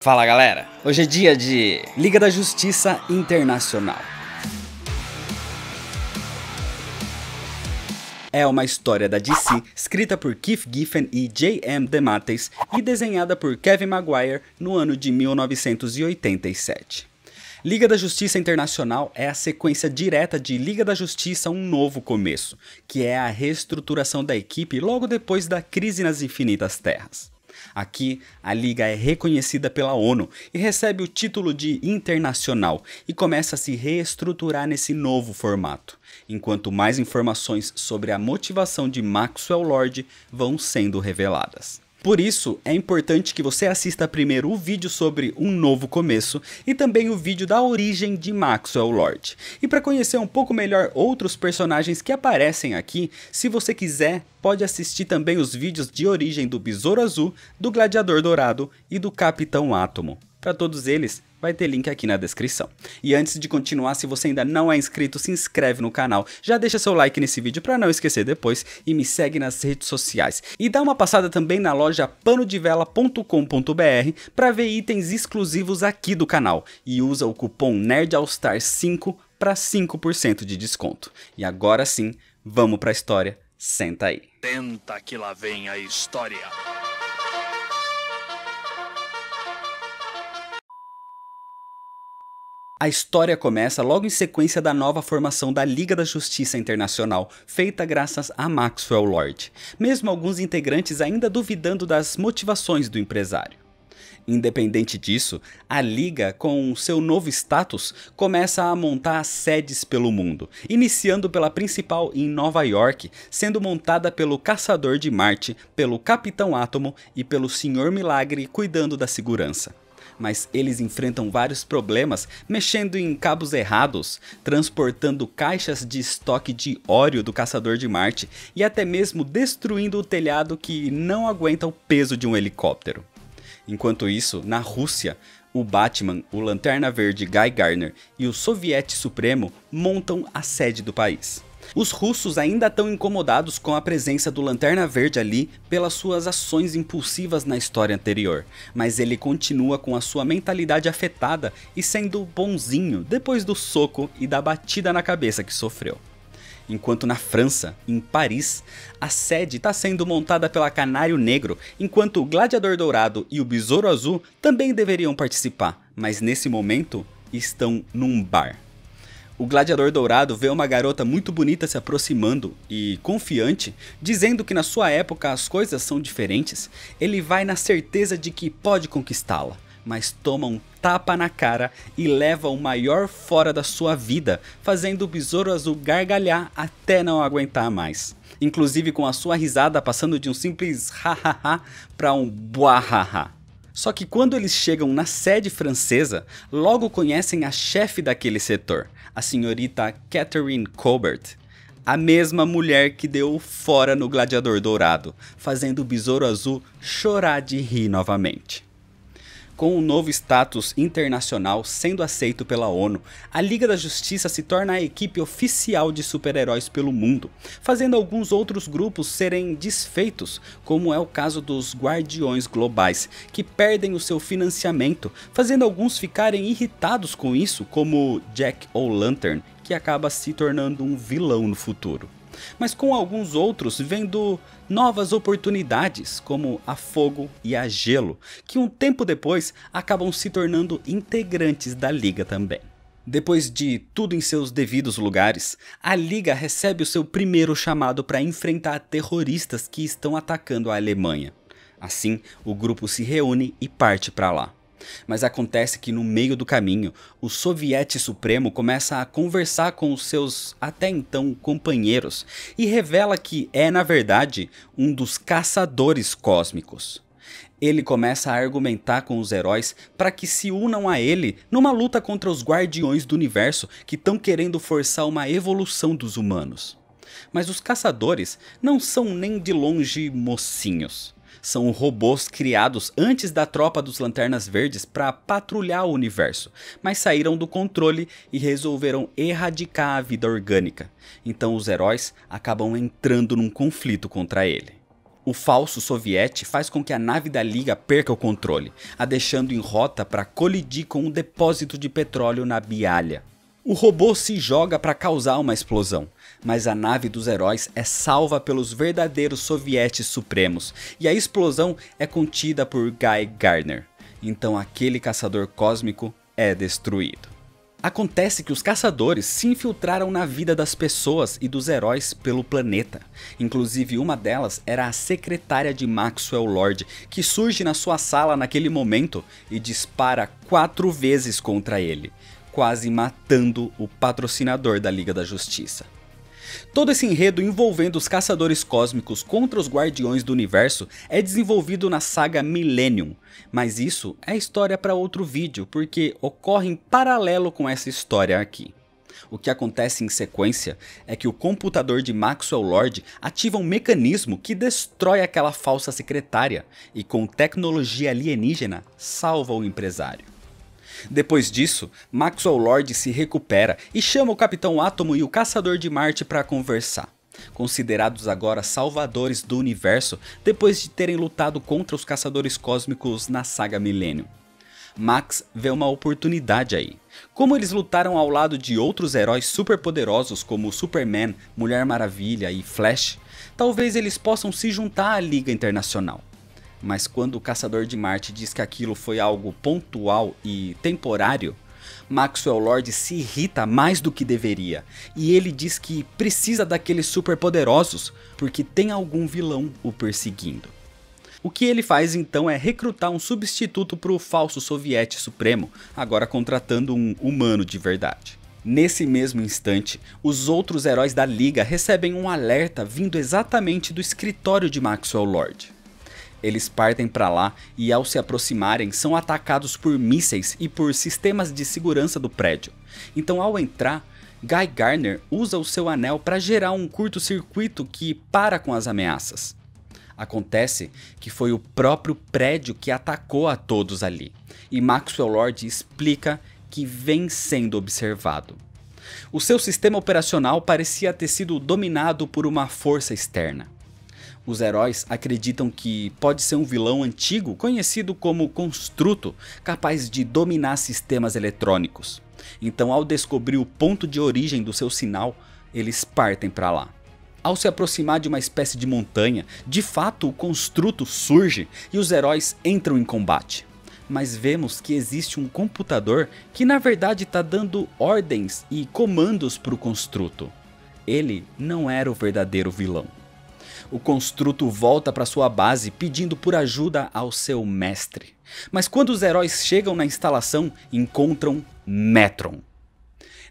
Fala galera, hoje é dia de Liga da Justiça Internacional. É uma história da DC, escrita por Keith Giffen e J.M. DeMatteis e desenhada por Kevin Maguire no ano de 1987. Liga da Justiça Internacional é a sequência direta de Liga da Justiça Um Novo Começo, que é a reestruturação da equipe logo depois da crise nas Infinitas Terras. Aqui, a Liga é reconhecida pela ONU e recebe o título de internacional e começa a se reestruturar nesse novo formato, enquanto mais informações sobre a motivação de Maxwell Lord vão sendo reveladas. Por isso, é importante que você assista primeiro o vídeo sobre Um Novo Começo e também o vídeo da origem de Maxwell Lord. E para conhecer um pouco melhor outros personagens que aparecem aqui, se você quiser, pode assistir também os vídeos de origem do Besouro Azul, do Gladiador Dourado e do Capitão Átomo. Para todos eles, vai ter link aqui na descrição. E antes de continuar, se você ainda não é inscrito, se inscreve no canal, já deixa seu like nesse vídeo para não esquecer depois e me segue nas redes sociais. E dá uma passada também na loja panodevela.com.br para ver itens exclusivos aqui do canal e usa o cupom NerdAllStar5 para 5% de desconto. E agora sim, vamos para a história, senta aí. Senta que lá vem a história. A história começa logo em sequência da nova formação da Liga da Justiça Internacional, feita graças a Maxwell Lord, mesmo alguns integrantes ainda duvidando das motivações do empresário. Independente disso, a Liga, com seu novo status, começa a montar sedes pelo mundo, iniciando pela principal em Nova York, sendo montada pelo Caçador de Marte, pelo Capitão Átomo e pelo Senhor Milagre cuidando da segurança. Mas eles enfrentam vários problemas, mexendo em cabos errados, transportando caixas de estoque de óleo do Caçador de Marte e até mesmo destruindo o telhado que não aguenta o peso de um helicóptero. Enquanto isso, na Rússia, o Batman, o Lanterna Verde Guy Gardner e o Soviete Supremo montam a sede do país. Os russos ainda estão incomodados com a presença do Lanterna Verde ali pelas suas ações impulsivas na história anterior, mas ele continua com a sua mentalidade afetada e sendo bonzinho depois do soco e da batida na cabeça que sofreu. Enquanto na França, em Paris, a sede está sendo montada pela Canário Negro, enquanto o Gladiador Dourado e o Besouro Azul também deveriam participar, mas nesse momento estão num bar. O Gladiador Dourado vê uma garota muito bonita se aproximando e, confiante, dizendo que na sua época as coisas são diferentes, ele vai na certeza de que pode conquistá-la, mas toma um tapa na cara e leva o maior fora da sua vida, fazendo o Besouro Azul gargalhar até não aguentar mais. Inclusive com a sua risada passando de um simples ha-ha-ha para um buahaha. Só que quando eles chegam na sede francesa, logo conhecem a chefe daquele setor, a senhorita Catherine Colbert, a mesma mulher que deu fora no Gladiador Dourado, fazendo o Besouro Azul chorar de rir novamente. Com o novo status internacional sendo aceito pela ONU, a Liga da Justiça se torna a equipe oficial de super-heróis pelo mundo, fazendo alguns outros grupos serem desfeitos, como é o caso dos Guardiões Globais, que perdem o seu financiamento, fazendo alguns ficarem irritados com isso, como Jack O'Lantern, que acaba se tornando um vilão no futuro. Mas com alguns outros vendo novas oportunidades, como a Fogo e a Gelo, que um tempo depois acabam se tornando integrantes da Liga também. Depois de tudo em seus devidos lugares, a Liga recebe o seu primeiro chamado para enfrentar terroristas que estão atacando a Alemanha. Assim, o grupo se reúne e parte para lá. Mas acontece que no meio do caminho, o Soviete Supremo começa a conversar com os seus até então companheiros e revela que é na verdade um dos caçadores cósmicos. Ele começa a argumentar com os heróis para que se unam a ele numa luta contra os Guardiões do Universo que estão querendo forçar uma evolução dos humanos. Mas os caçadores não são nem de longe mocinhos. São robôs criados antes da tropa dos Lanternas Verdes para patrulhar o universo, mas saíram do controle e resolveram erradicar a vida orgânica. Então os heróis acabam entrando num conflito contra ele. O falso soviete faz com que a nave da Liga perca o controle, a deixando em rota para colidir com um depósito de petróleo na Bialya. O robô se joga para causar uma explosão, mas a nave dos heróis é salva pelos verdadeiros sovietes supremos, e a explosão é contida por Guy Gardner. Então aquele caçador cósmico é destruído. Acontece que os caçadores se infiltraram na vida das pessoas e dos heróis pelo planeta. Inclusive uma delas era a secretária de Maxwell Lord, que surge na sua sala naquele momento e dispara 4 vezes contra ele, quase matando o patrocinador da Liga da Justiça. Todo esse enredo envolvendo os caçadores cósmicos contra os guardiões do universo é desenvolvido na saga Millennium, mas isso é história para outro vídeo, porque ocorre em paralelo com essa história aqui. O que acontece em sequência é que o computador de Maxwell Lord ativa um mecanismo que destrói aquela falsa secretária e com tecnologia alienígena salva o empresário. Depois disso, Maxwell Lord se recupera e chama o Capitão Átomo e o Caçador de Marte para conversar, considerados agora salvadores do universo depois de terem lutado contra os caçadores cósmicos na saga Millennium. Max vê uma oportunidade aí. Como eles lutaram ao lado de outros heróis superpoderosos como Superman, Mulher Maravilha e Flash, talvez eles possam se juntar à Liga Internacional. Mas quando o Caçador de Marte diz que aquilo foi algo pontual e temporário, Maxwell Lord se irrita mais do que deveria, e ele diz que precisa daqueles superpoderosos porque tem algum vilão o perseguindo. O que ele faz então é recrutar um substituto para o falso soviete supremo, agora contratando um humano de verdade. Nesse mesmo instante, os outros heróis da Liga recebem um alerta vindo exatamente do escritório de Maxwell Lord. Eles partem para lá e ao se aproximarem são atacados por mísseis e por sistemas de segurança do prédio. Então ao entrar, Guy Gardner usa o seu anel para gerar um curto-circuito que para com as ameaças. Acontece que foi o próprio prédio que atacou a todos ali, e Maxwell Lord explica que vem sendo observado. O seu sistema operacional parecia ter sido dominado por uma força externa. Os heróis acreditam que pode ser um vilão antigo conhecido como Construto, capaz de dominar sistemas eletrônicos. Então, ao descobrir o ponto de origem do seu sinal, eles partem para lá. Ao se aproximar de uma espécie de montanha, de fato o Construto surge e os heróis entram em combate. Mas vemos que existe um computador que na verdade está dando ordens e comandos para o Construto. Ele não era o verdadeiro vilão. O Construto volta para sua base pedindo por ajuda ao seu mestre. Mas quando os heróis chegam na instalação, encontram Metron.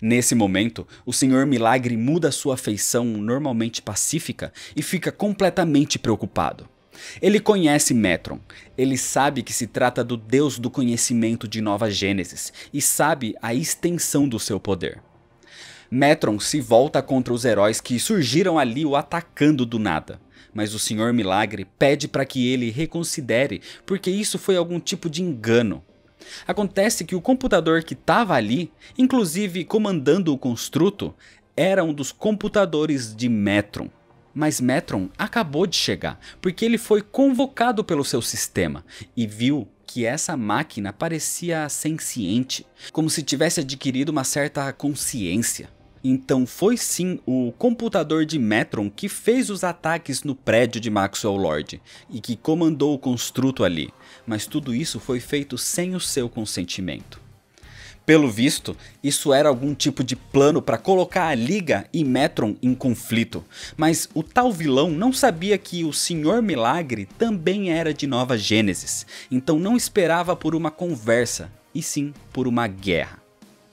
Nesse momento, o Senhor Milagre muda sua feição normalmente pacífica e fica completamente preocupado. Ele conhece Metron, ele sabe que se trata do Deus do conhecimento de Nova Gênesis e sabe a extensão do seu poder. Metron se volta contra os heróis que surgiram ali o atacando do nada. Mas o Senhor Milagre pede para que ele reconsidere, porque isso foi algum tipo de engano. Acontece que o computador que estava ali, inclusive comandando o Construto, era um dos computadores de Metron. Mas Metron acabou de chegar, porque ele foi convocado pelo seu sistema e viu que essa máquina parecia senciente, como se tivesse adquirido uma certa consciência. Então foi sim o computador de Metron que fez os ataques no prédio de Maxwell Lord e que comandou o Construto ali, mas tudo isso foi feito sem o seu consentimento. Pelo visto, isso era algum tipo de plano para colocar a Liga e Metron em conflito, mas o tal vilão não sabia que o Senhor Milagre também era de Nova Gênesis, então não esperava por uma conversa, e sim por uma guerra.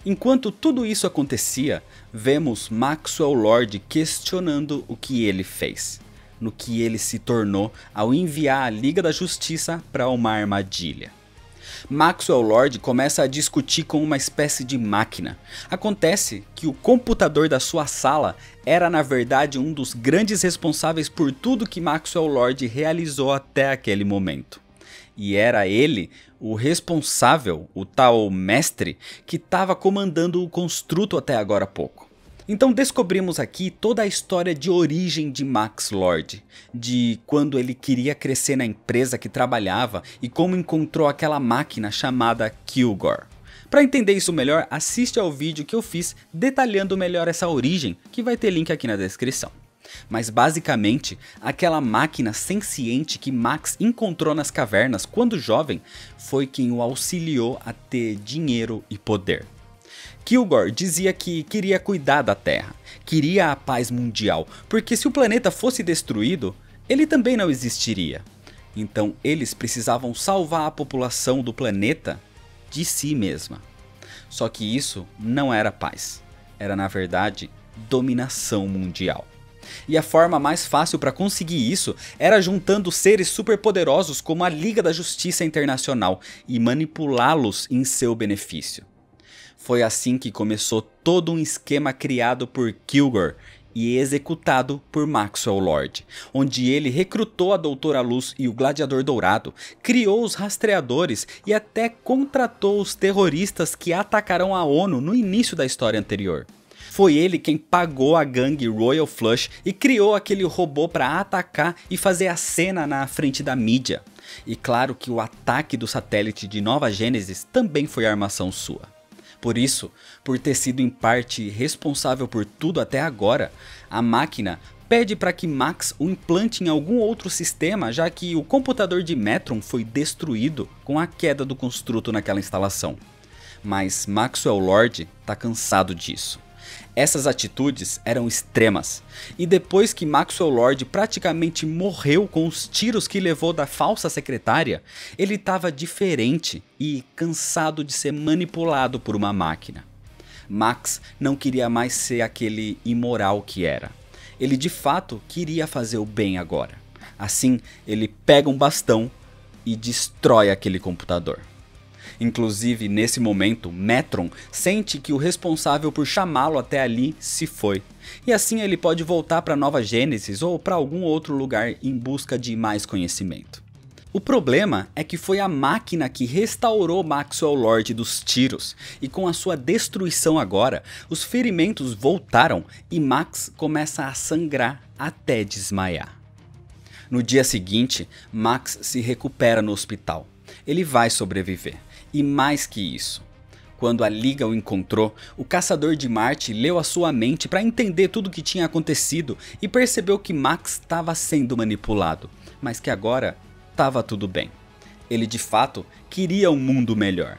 Enquanto tudo isso acontecia, vemos Maxwell Lord questionando o que ele fez, no que ele se tornou ao enviar a Liga da Justiça para uma armadilha. Maxwell Lord começa a discutir com uma espécie de máquina. Acontece que o computador da sua sala era na verdade um dos grandes responsáveis por tudo que Maxwell Lord realizou até aquele momento. E era ele o responsável, o tal mestre, que estava comandando o Construto até agora há pouco. Então descobrimos aqui toda a história de origem de Max Lord, de quando ele queria crescer na empresa que trabalhava e como encontrou aquela máquina chamada Kilgore. Para entender isso melhor, assiste ao vídeo que eu fiz detalhando melhor essa origem, que vai ter link aqui na descrição. Mas basicamente, aquela máquina senciente que Max encontrou nas cavernas quando jovem foi quem o auxiliou a ter dinheiro e poder. Kilgore dizia que queria cuidar da Terra, queria a paz mundial, porque se o planeta fosse destruído, ele também não existiria. Então eles precisavam salvar a população do planeta de si mesma. Só que isso não era paz, era na verdade dominação mundial. E a forma mais fácil para conseguir isso era juntando seres superpoderosos como a Liga da Justiça Internacional e manipulá-los em seu benefício. Foi assim que começou todo um esquema criado por Kilgore e executado por Maxwell Lord, onde ele recrutou a Doutora Luz e o Gladiador Dourado, criou os rastreadores e até contratou os terroristas que atacarão a ONU no início da história anterior. Foi ele quem pagou a gangue Royal Flush e criou aquele robô para atacar e fazer a cena na frente da mídia. E claro que o ataque do satélite de Nova Gênesis também foi armação sua. Por isso, por ter sido em parte responsável por tudo até agora, a máquina pede para que Max o implante em algum outro sistema, já que o computador de Metron foi destruído com a queda do construto naquela instalação. Mas Maxwell Lord está cansado disso. Essas atitudes eram extremas, e depois que Maxwell Lord praticamente morreu com os tiros que levou da falsa secretária, ele estava diferente e cansado de ser manipulado por uma máquina. Max não queria mais ser aquele imoral que era. Ele de fato queria fazer o bem agora. Assim, ele pega um bastão e destrói aquele computador. Inclusive, nesse momento, Metron sente que o responsável por chamá-lo até ali se foi. E assim ele pode voltar para Nova Gênesis ou para algum outro lugar em busca de mais conhecimento. O problema é que foi a máquina que restaurou Maxwell Lord dos tiros, e com a sua destruição agora, os ferimentos voltaram e Max começa a sangrar até desmaiar. No dia seguinte, Max se recupera no hospital. Ele vai sobreviver. E mais que isso, quando a Liga o encontrou, o Caçador de Marte leu a sua mente para entender tudo o que tinha acontecido e percebeu que Max estava sendo manipulado, mas que agora estava tudo bem. Ele de fato queria um mundo melhor.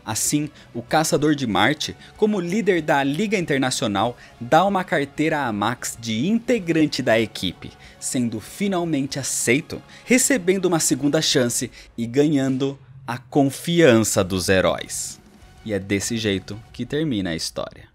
Assim, o Caçador de Marte, como líder da Liga Internacional, dá uma carteira a Max de integrante da equipe, sendo finalmente aceito, recebendo uma segunda chance e ganhando a confiança dos heróis. E é desse jeito que termina a história.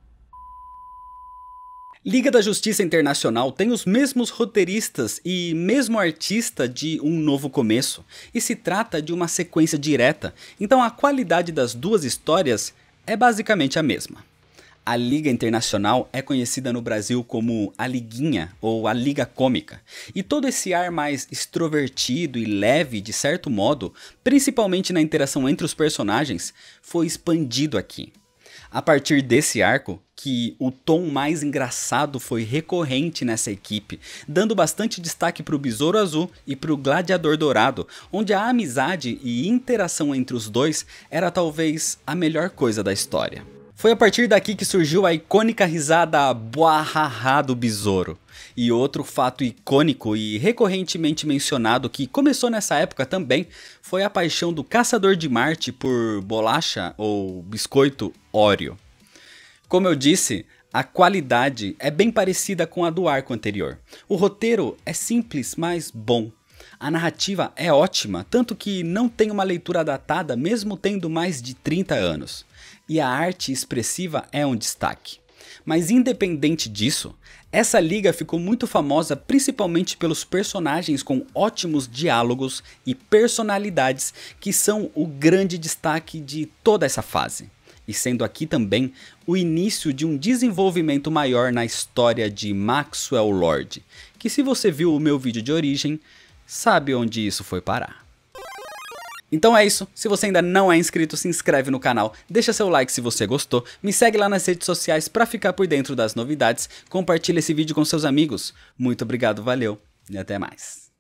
Liga da Justiça Internacional tem os mesmos roteiristas e mesmo artista de Um Novo Começo, e se trata de uma sequência direta, então a qualidade das duas histórias é basicamente a mesma. A Liga Internacional é conhecida no Brasil como a Liguinha ou a Liga Cômica, e todo esse ar mais extrovertido e leve de certo modo, principalmente na interação entre os personagens, foi expandido aqui. A partir desse arco, que o tom mais engraçado foi recorrente nessa equipe, dando bastante destaque para o Besouro Azul e para o Gladiador Dourado, onde a amizade e interação entre os dois era talvez a melhor coisa da história. Foi a partir daqui que surgiu a icônica risada buahaha do Besouro. E outro fato icônico e recorrentemente mencionado que começou nessa época também foi a paixão do Caçador de Marte por bolacha ou biscoito Oreo. Como eu disse, a qualidade é bem parecida com a do arco anterior. O roteiro é simples, mas bom. A narrativa é ótima, tanto que não tem uma leitura datada mesmo tendo mais de 30 anos. E a arte expressiva é um destaque. Mas independente disso, essa liga ficou muito famosa principalmente pelos personagens com ótimos diálogos e personalidades que são o grande destaque de toda essa fase. E sendo aqui também o início de um desenvolvimento maior na história de Maxwell Lord, que se você viu o meu vídeo de origem, sabe onde isso foi parar. Então é isso, se você ainda não é inscrito, se inscreve no canal, deixa seu like se você gostou, me segue lá nas redes sociais para ficar por dentro das novidades, compartilha esse vídeo com seus amigos. Muito obrigado, valeu e até mais.